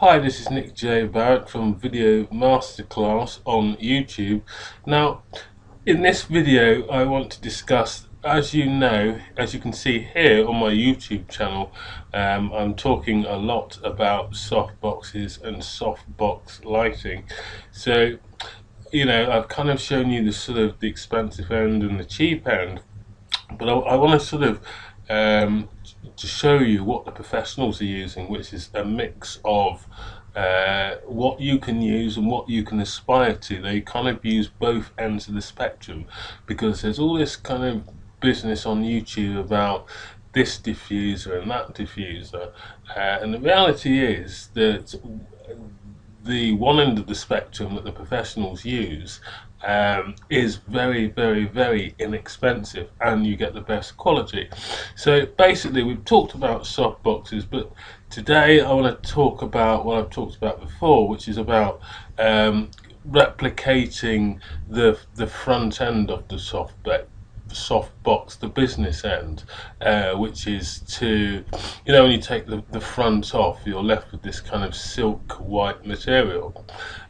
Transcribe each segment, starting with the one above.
Hi, this is Nick J. Barrett from Video Masterclass on YouTube. Now, in this video, I want to discuss, as you know, as you can see here on my YouTube channel, I'm talking a lot about softboxes and softbox lighting. So, you know, I've kind of shown you the sort of the expensive end and the cheap end, but I want to sort of to show you what the professionals are using, which is a mix of what you can use and what you can aspire to. They kind of use both ends of the spectrum, because there's all this kind of business on YouTube about this diffuser and that diffuser, and the reality is that the one end of the spectrum that the professionals use is very, very, very inexpensive, and you get the best quality. So basically, we've talked about soft boxes, but today I want to talk about what I've talked about before, which is about replicating the front end of the softbox, the business end, which is to, you know, when you take the front off, you're left with this kind of silk white material.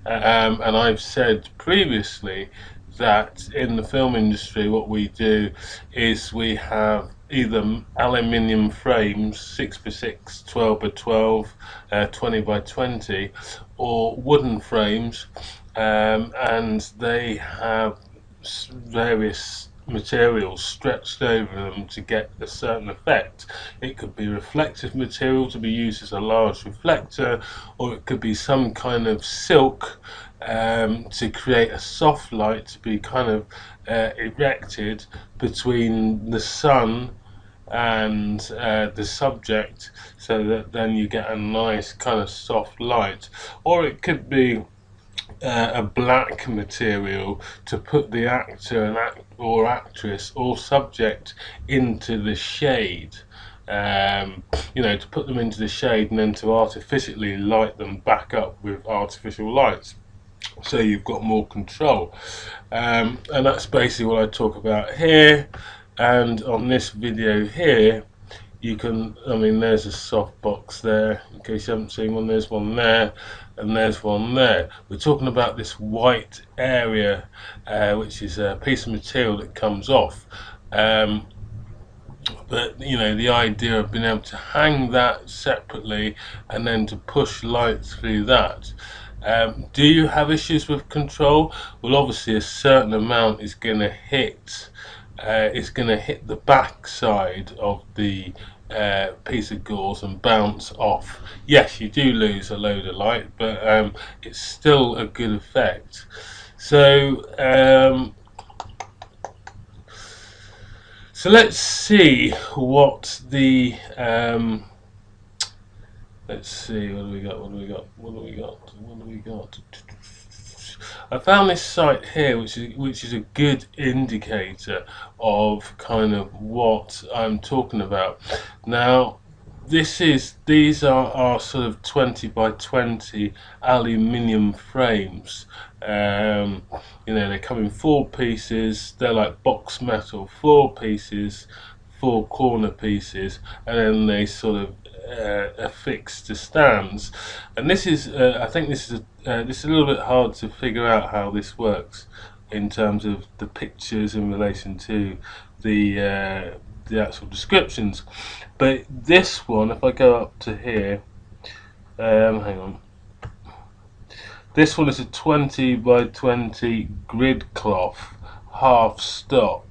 And I've said previously that in the film industry what we do is we have either aluminium frames, 6x6, 12x12, 20x20, or wooden frames, and they have various materials stretched over them to get a certain effect. It could be reflective material to be used as a large reflector, or it could be some kind of silk to create a soft light to be kind of erected between the sun and the subject, so that then you get a nice kind of soft light. Or it could be a black material to put the actor or actress or subject into the shade, you know, to put them into the shade and then to artificially light them back up with artificial lights, so you've got more control. And that's basically what I talk about here. And on this video here, you can, I mean, there's a softbox there, in case you haven't seen one. There's one there, and there's one there. We're talking about this white area, which is a piece of material that comes off. But you know, the idea of being able to hang that separately and then to push light through that. Do you have issues with control? Well, obviously a certain amount is going to hit. It's going to hit the back side of the piece of gauze and bounce off. Yes, you do lose a load of light, but it's still a good effect. So so let's see what the let's see, what do we got? I found this site here, which is a good indicator of kind of what I'm talking about. Now, these are sort of 20x20 aluminium frames. You know, they come in 4 pieces. They're like box metal, 4 pieces, 4 corner pieces, and then they sort of affixed to stands. And this is I think this is a little bit hard to figure out how this works in terms of the pictures in relation to the actual descriptions. But this one, if I go up to here, hang on, this one is a 20x20 grid cloth half stop.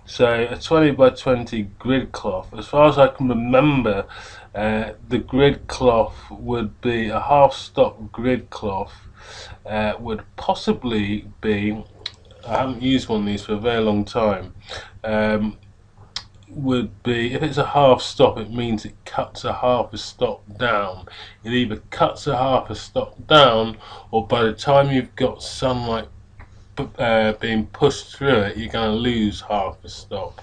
So a 20x20 grid cloth, as far as I can remember, the grid cloth would be a half stop grid cloth, would possibly be, I haven't used one of these for a very long time, would be, if it's a half stop, it means it cuts a half a stop down. It either cuts a half a stop down, or by the time you've got sunlight being pushed through it, you're going to lose half a stop.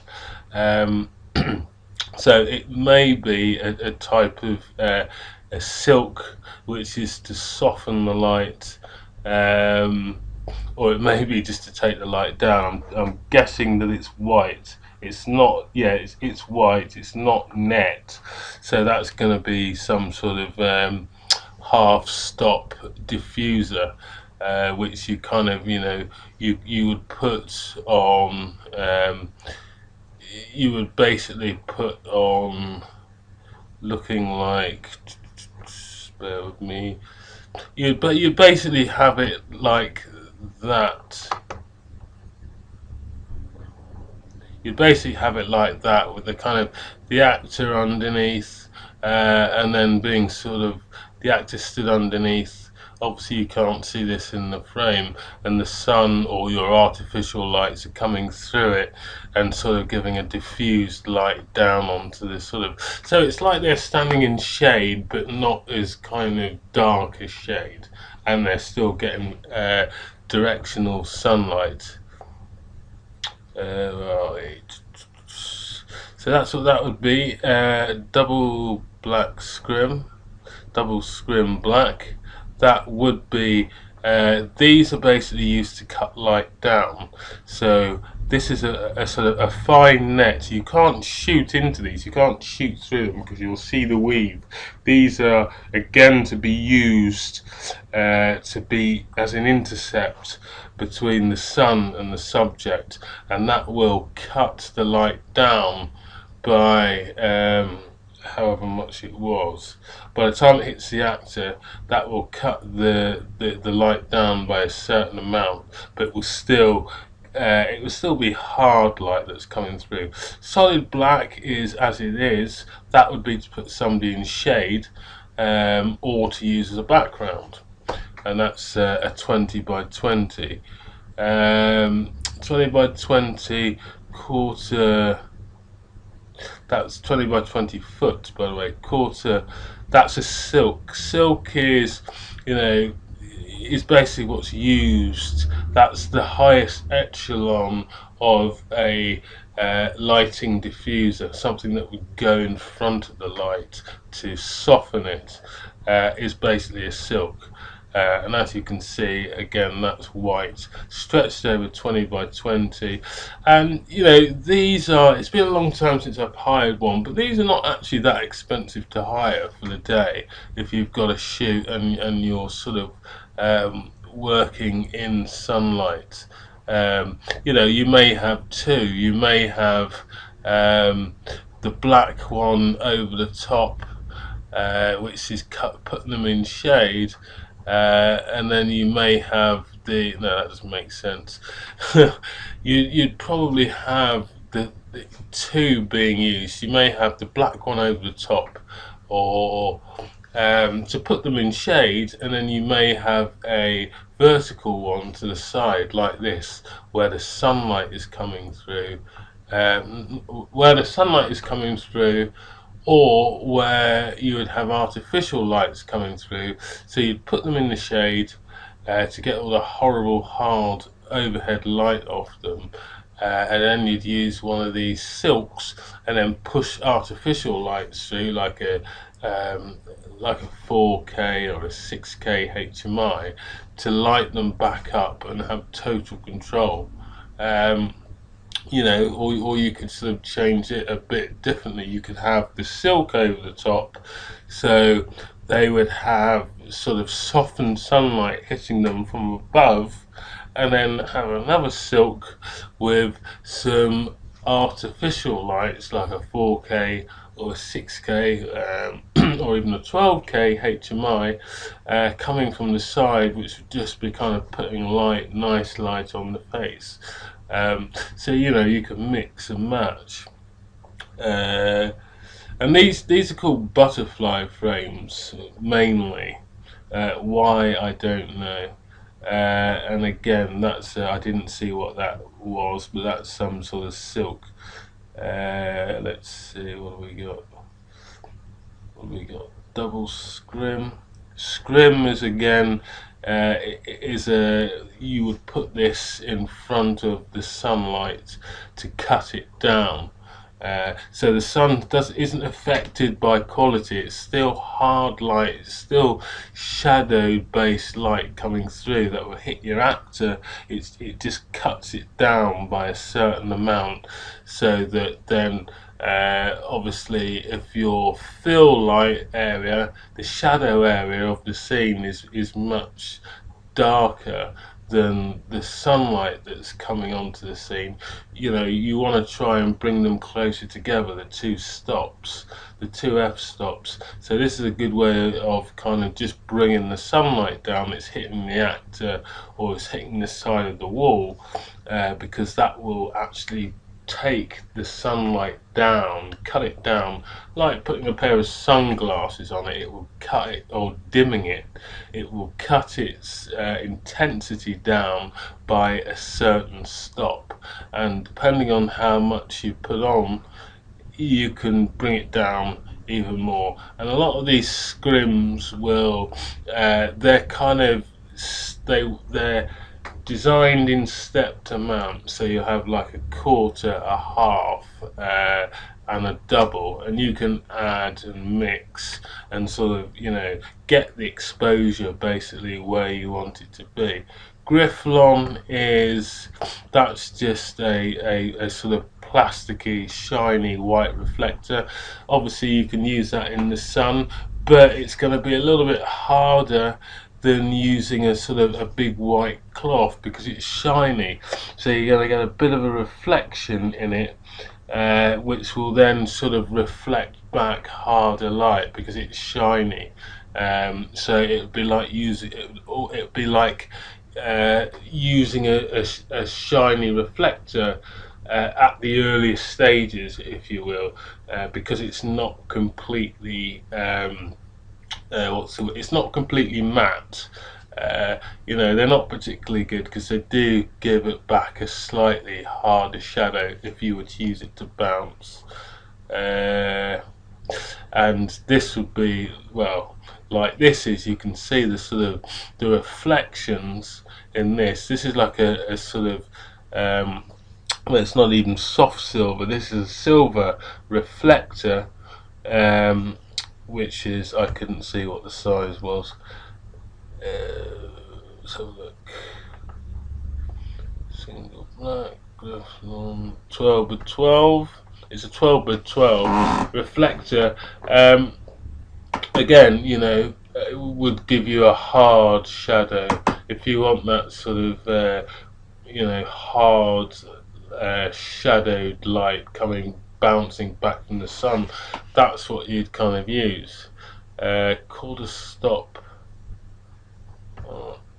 So it may be a type of a silk, which is to soften the light, or it may be just to take the light down. I'm guessing that it's white. It's not, yeah, it's white, it's not net, so that's going to be some sort of half stop diffuser, which you kind of, you would put on, you would basically put on, looking like, bear with me, but you basically have it like that. You basically have it like that, with the kind of the actor underneath, and then being sort of the actor stood underneath. Obviously you can't see this in the frame, and the sun or your artificial lights are coming through it and sort of giving a diffused light down onto this sort of, so it's like they're standing in shade but not as kind of dark as shade, and they're still getting directional sunlight. Right. So that's what that would be. Double black scrim, double scrim black. That would be. These are basically used to cut light down. So this is a sort of a fine net. You can't shoot into these. You can't shoot through them because you'll see the weave. These are again to be used to be as an intercept between the sun and the subject, and that will cut the light down by however much it was. By the time it hits the actor, that will cut the light down by a certain amount, but it will still be hard light that's coming through. Solid black is as it is. That would be to put somebody in shade, or to use as a background, and that's a 20 by 20. 20 by 20 quarter, that's 20 by 20 foot, by the way. Quarter, that's a silk. Silk is, is basically what's used. That's the highest echelon of a lighting diffuser, something that would go in front of the light to soften it, is basically a silk. And as you can see, again, that's white, stretched over 20 by 20. And these are, it's been a long time since I've hired one, but these are not actually that expensive to hire for the day if you've got a shoot and you're sort of working in sunlight. You may have two. You may have the black one over the top, which is putting them in shade, and then you may have the, no, that doesn't make sense. You'd probably have the two being used. You may have the black one over the top, or to put them in shade, and then you may have a vertical one to the side like this, where the sunlight is coming through, or where you would have artificial lights coming through. So you'd put them in the shade to get all the horrible hard overhead light off them, and then you'd use one of these silks and then push artificial lights through, like a 4K or a 6K HMI, to light them back up and have total control. Or you could sort of change it a bit differently. You could have the silk over the top, so they would have sort of softened sunlight hitting them from above, and then have another silk with some artificial lights like a 4K or a 6K, or even a 12K HMI coming from the side, which would just be kind of putting nice light on the face. So you can mix and match, and these are called butterfly frames mainly. Why, I don't know. And again, that's I didn't see what that was, but that's some sort of silk. Let's see, what do we got? Double scrim. Scrim is again, you would put this in front of the sunlight to cut it down. So the sun isn't affected by quality. It's still hard light, it's still shadow based light coming through that will hit your actor. It just cuts it down by a certain amount, so that then Obviously, if your fill light area, the shadow area of the scene is much darker than the sunlight that's coming onto the scene, you know, you want to try and bring them closer together, the two stops, the two f-stops. So this is a good way of kind of just bringing the sunlight down. It's hitting the actor or it's hitting the side of the wall, because that will actually take the sunlight down, cut it down, like putting a pair of sunglasses on it. It will cut it, or dimming it, it will cut its intensity down by a certain stop, and depending on how much you put on, you can bring it down even more. And a lot of these scrims will, they're kind of, they're designed in stepped amounts, so you have like a quarter, a half, and a double, and you can add and mix and sort of, you know, get the exposure basically where you want it to be. Grifflon is, that's just a sort of plasticky, shiny white reflector. Obviously you can use that in the sun, but it's going to be a little bit harder than using a sort of a big white cloth because it's shiny, so you're going to get a bit of a reflection in it, which will then sort of reflect back harder light because it's shiny. So it'd be like using using a shiny reflector at the earliest stages, if you will, because it's not completely it's not completely matte. You know, they're not particularly good because they do give it back a slightly harder shadow if you were to use it to bounce. And this would be, well, like this is, you can see the sort of the reflections in this. This is like a sort of well, it's not even soft silver, this is a silver reflector, which is, I couldn't see what the size was. So look, single black, 12 by 12. It's a 12 by 12 reflector. Again, you know, it would give you a hard shadow. If you want that sort of, you know, hard shadowed light coming, bouncing back from the sun, that's what you'd kind of use. Quarter stop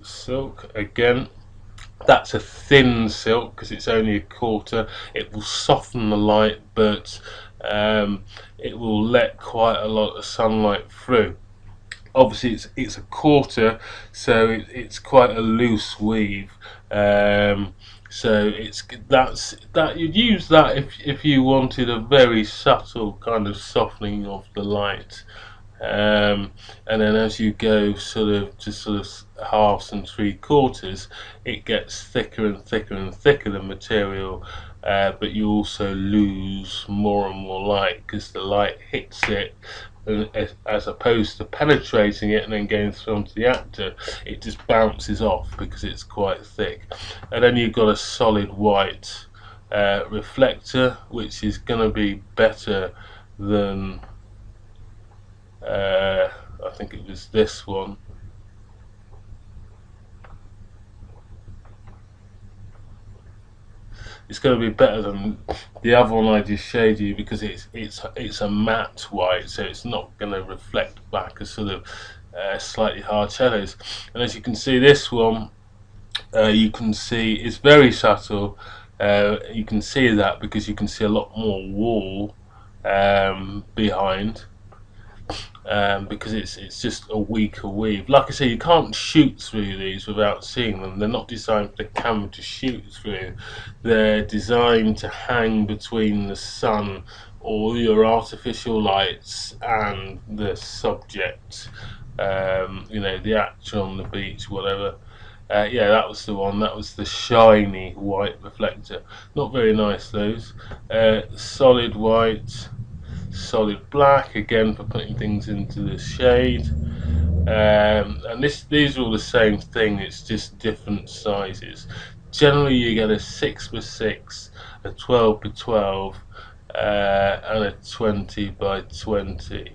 silk, again, that's a thin silk because it's only a quarter. It will soften the light, but it will let quite a lot of sunlight through. Obviously it's a quarter, so it's quite a loose weave, so that you'd use that if you wanted a very subtle kind of softening of the light. And then as you go sort of to sort of halves and three quarters, it gets thicker and thicker and thicker, the material, but you also lose more and more light because the light hits it, as opposed to penetrating it and then going through onto the actor, it just bounces off because it's quite thick. And then you've got a solid white reflector, which is going to be better than I think it was this one. It's going to be better than the other one I just showed you because it's a matte white, so it's not going to reflect back a sort of slightly hard shadows. And as you can see, this one, you can see it's very subtle. You can see that because you can see a lot more wall behind. Because it's just a weaker weave. Like I say, you can't shoot through these without seeing them. They're not designed for the camera to shoot through. They're designed to hang between the sun or your artificial lights and the subject. You know, the actor on the beach, whatever. Yeah, that was the one. That was the shiny white reflector. Not very nice, those. Solid white, solid black, again for putting things into the shade, and these are all the same thing, it's just different sizes. Generally you get a 6x6, a 12x12, and a 20 by 20.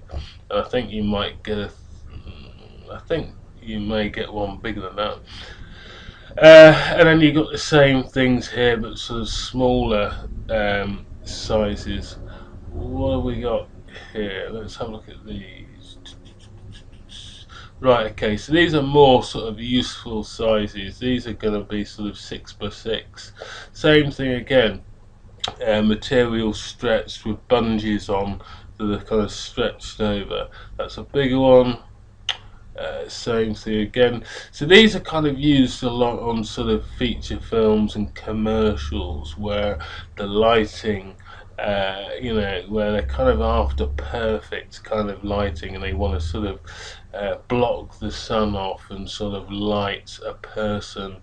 And I think you might get I think you may get one bigger than that. And then you've got the same things here, but sort of smaller sizes. What have we got here? Let's have a look at these. Right, okay, so these are more sort of useful sizes. These are going to be sort of 6x6. Same thing again, material stretched with bungees on that are kind of stretched over. That's a bigger one. Same thing again. So these are kind of used a lot on sort of feature films and commercials where the lighting, you know, where they're kind of after perfect kind of lighting, and they want to sort of block the sun off and sort of light a person,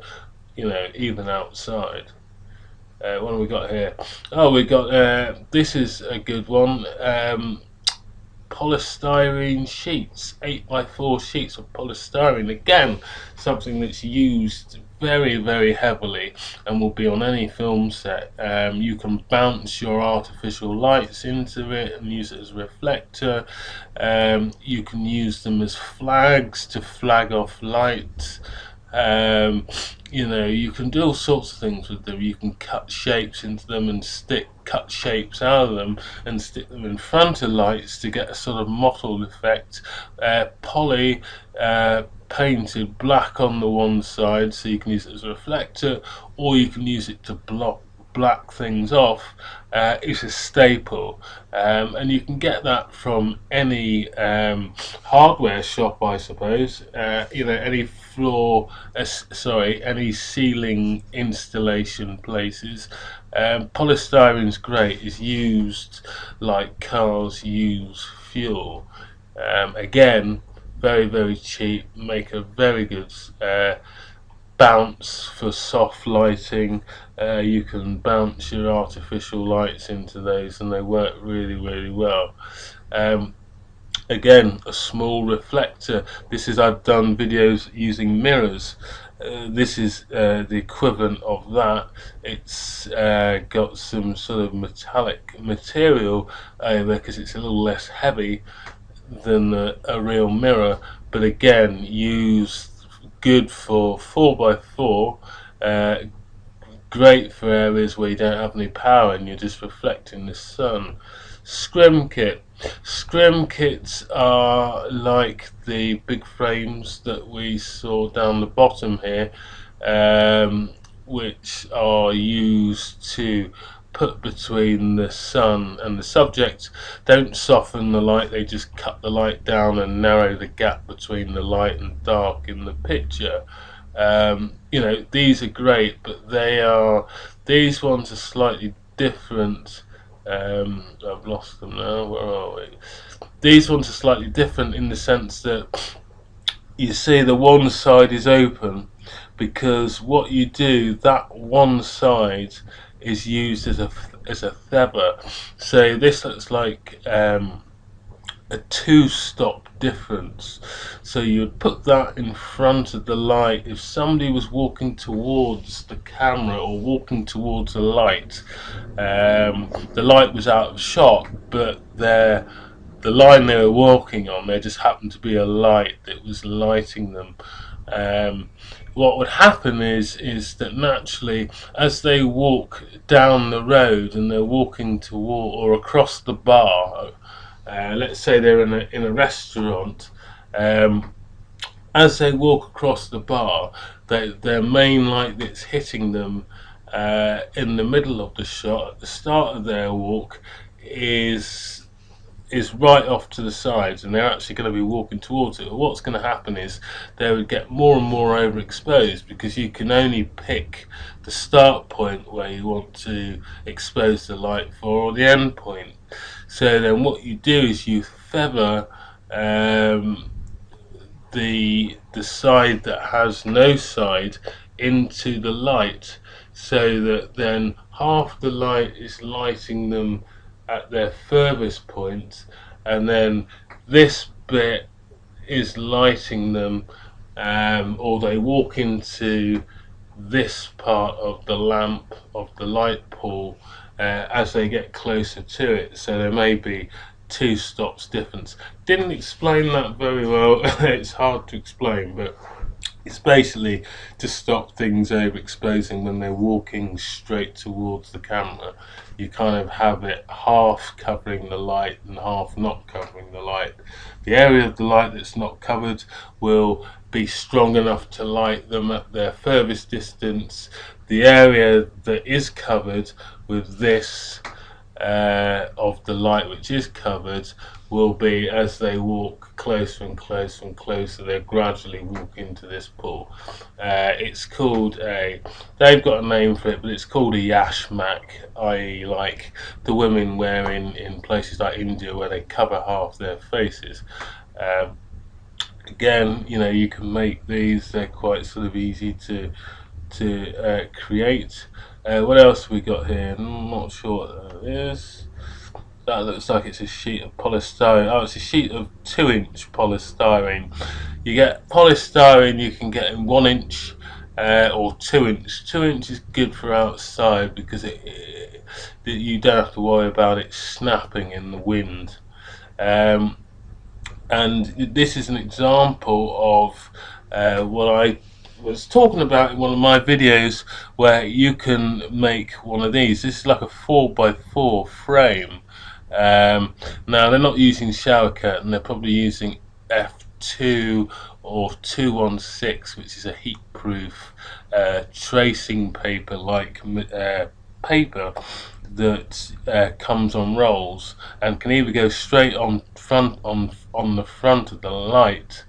you know, even outside. What have we got here? Oh, we got this is a good one. Polystyrene sheets, 8x4 sheets of polystyrene. Again, something that's used very heavily and will be on any film set. You can bounce your artificial lights into it and use it as a reflector. You can use them as flags to flag off lights. You know, you can do all sorts of things with them. You can cut shapes into them and cut shapes out of them and stick them in front of lights to get a sort of mottled effect. Poly painted black on the one side, so you can use it as a reflector, or you can use it to block black things off. Is a staple, and you can get that from any hardware shop, I suppose. You know, any any ceiling installation places. Polystyrene's great. It's used like cars use fuel. Again, very cheap. Make a very good bounce for soft lighting. You can bounce your artificial lights into those and they work really well. Again, a small reflector. This is, I've done videos using mirrors. This is the equivalent of that. It's got some sort of metallic material because it's a little less heavy than a real mirror, but again used good for 4x4, great for areas where you don't have any power and you're just reflecting the sun. Scrim kit. Scrim kits are like the big frames that we saw down the bottom here, which are used to put between the sun and the subject. Don't soften the light, they just cut the light down and narrow the gap between the light and dark in the picture. You know, these are great, but these ones are slightly different. I've lost them now, where are we? These ones are slightly different in the sense that you see the one side is open, because what you do, that one side is used as a feather. So this looks like a two-stop difference. So you would put that in front of the light. If somebody was walking towards the camera or walking towards a light, the light was out of shot, but the line they were walking on, there just happened to be a light that was lighting them. What would happen is that naturally, as they walk down the road and they're walking toward or across the bar, let's say they're in a restaurant, as they walk across the bar, their main light that's hitting them in the middle of the shot at the start of their walk is right off to the sides, and they're actually going to be walking towards it. But what's going to happen is they would get more and more overexposed, because you can only pick the start point where you want to expose the light for, or the end point. So then what you do is you feather the side that has no side into the light, so that then half the light is lighting them at their furthest point, and then this bit is lighting them, or they walk into this part of the lamp of the light pool, as they get closer to it. So there may be 2 stops difference. Didn't explain that very well. It's hard to explain, but it's basically to stop things overexposing when they're walking straight towards the camera. You kind of have it half covering the light and half not covering the light. The area of the light that's not covered will be strong enough to light them at their furthest distance. The area that is covered with this of the light which is covered will be, as they walk closer and closer and closer, they gradually walk into this pool. It's called they've got a name for it, but it's called a yashmak, i.e. like the women wear in places like India where they cover half their faces. Again, you know, you can make these, they're quite sort of easy to create. What else have we got here? I'm not sure what that is. That looks like it's a sheet of polystyrene. Oh, it's a sheet of 2-inch polystyrene. You get polystyrene, you can get in 1-inch or 2-inch. 2-inch is good for outside because you don't have to worry about it snapping in the wind. And this is an example of what I was talking about in one of my videos, where you can make one of these. This is like a 4x4 frame. Now they're not using shower curtain, they're probably using F2 or 216, which is a heat proof tracing paper like paper that comes on rolls and can either go straight on the front of the light,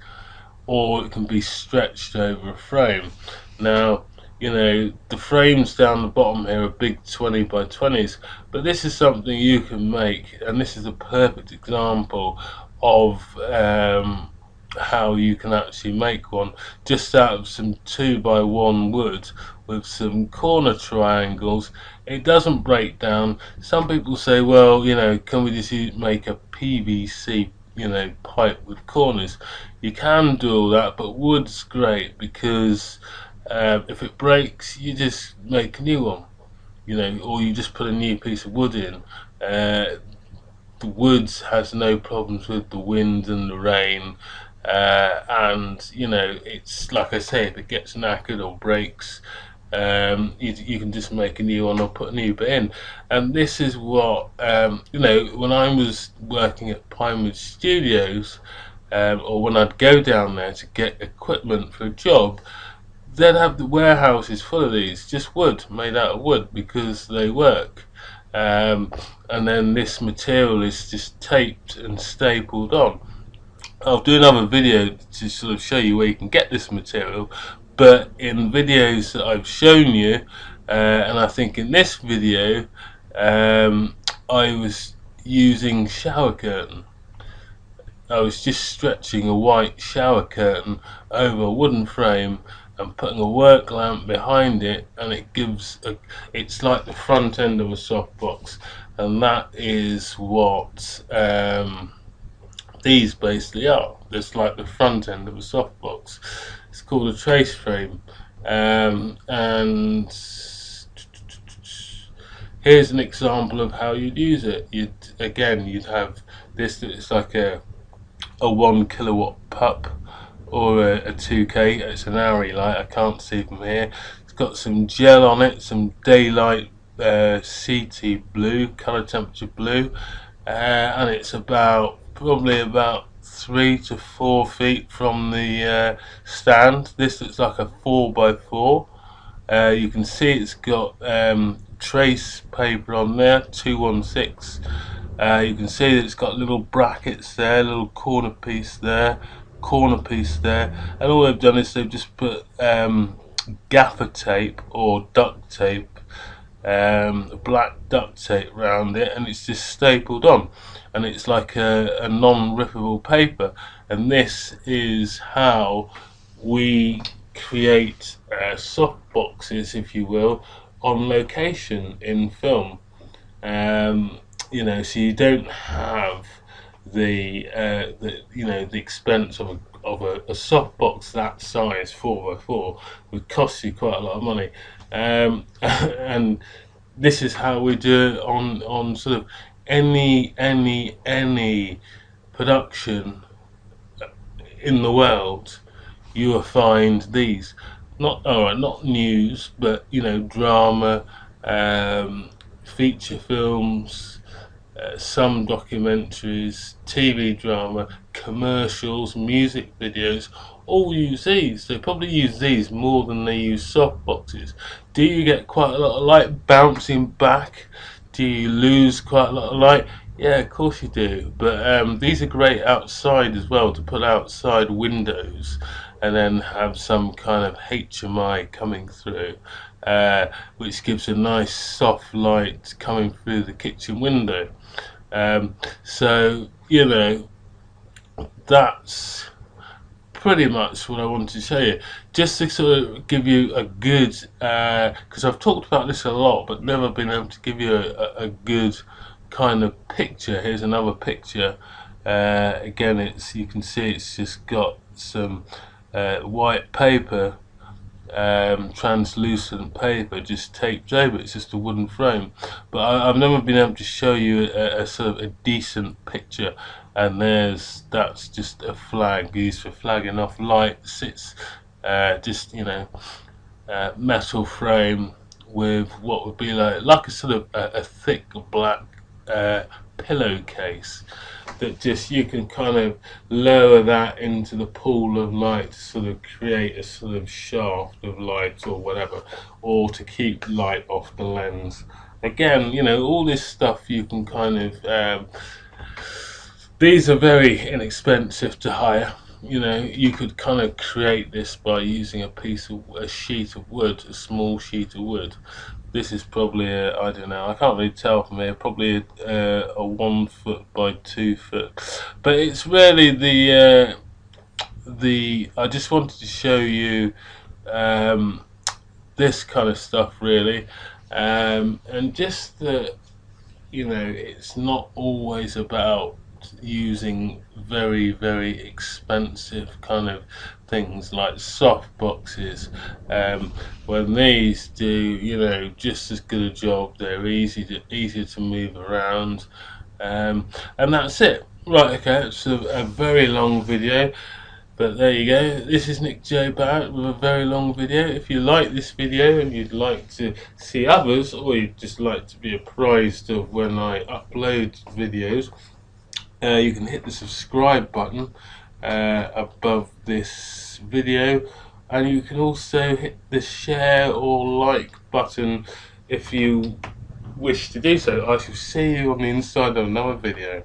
or it can be stretched over a frame. Now, you know, the frames down the bottom here are big 20x20s, but this is something you can make, and this is a perfect example of how you can actually make one just out of some 2x1 wood with some corner triangles. It doesn't break down. Some people say, well, you know, can we just make a PVC, you know, pipe with corners? You can do all that, but wood's great because if it breaks, you just make a new one, you know, or you just put a new piece of wood in. The woods has no problems with the wind and the rain, and you know, it's like I say, if it gets knackered or breaks, you can just make a new one or put a new bit in. And this is what you know, when I was working at Pinewood Studios, or when I'd go down there to get equipment for a job, they'd have the warehouses full of these, just wood, made out of wood, because they work. And then this material is just taped and stapled on. I'll do another video to sort of show you where you can get this material, but in videos that I've shown you, and I think in this video, I was using shower curtain. I was just stretching a white shower curtain over a wooden frame and putting a work lamp behind it, and it gives it's like the front end of a softbox, and that is what these basically are. It's like the front end of a softbox. It's called a trace frame, and here's an example of how you'd use it. You'd have this. It's like a 1 kilowatt pup, or a 2K. It's an hourly light, I can't see from here. It's got some gel on it, some daylight CT blue, colour temperature blue, and it's probably about 3 to 4 feet from the stand. This looks like a 4x4. You can see it's got trace paper on there, 216. You can see that it's got little brackets there, little corner piece there, and all they've done is they've just put gaffer tape or duct tape, black duct tape around it, and it's just stapled on, and it's like a non-rippable paper. And this is how we create soft boxes, if you will, on location in film. You know, so you don't have the expense of a softbox that size, 4x4, would cost you quite a lot of money. And this is how we do it on sort of any production in the world. You will find these, not alright, not news, but you know, drama, feature films, some documentaries, TV drama, commercials, music videos, all use these. They probably use these more than they use softboxes. Do you get quite a lot of light bouncing back? Do you lose quite a lot of light? Yeah, of course you do. But these are great outside as well, to put outside windows and then have some kind of HMI coming through, which gives a nice soft light coming through the kitchen window. So, you know, that's pretty much what I wanted to show you, just to sort of give you a good, because I've talked about this a lot but never been able to give you a good kind of picture. Here's another picture. Again, it's, you can see it's just got some white paper, translucent paper just taped over. It's just a wooden frame, but I've never been able to show you a sort of a decent picture. And that's just a flag used for flagging off lights. It's just, you know, metal frame with what would be like a sort of a thick black pillowcase that just, you can kind of lower that into the pool of light to sort of create a sort of shaft of light or whatever, or to keep light off the lens. Again, you know, all this stuff you can kind of these are very inexpensive to hire. You know, you could kind of create this by using a sheet of wood, a small sheet of wood. This is probably I don't know, I can't really tell from here, probably a 1 foot by 2 foot. But it's really I just wanted to show you this kind of stuff really, and just that, you know, it's not always about using very expensive kind of things like soft boxes, when these do, you know, just as good a job. They're easier to move around, and that's it. Right, okay, it's a very long video, but there you go. This is Nick J. Barrett with a very long video. If you like this video and you'd like to see others, or you'd just like to be apprised of when I upload videos, you can hit the subscribe button above this video, and you can also hit the share or like button if you wish to do so. I shall see you on the inside of another video.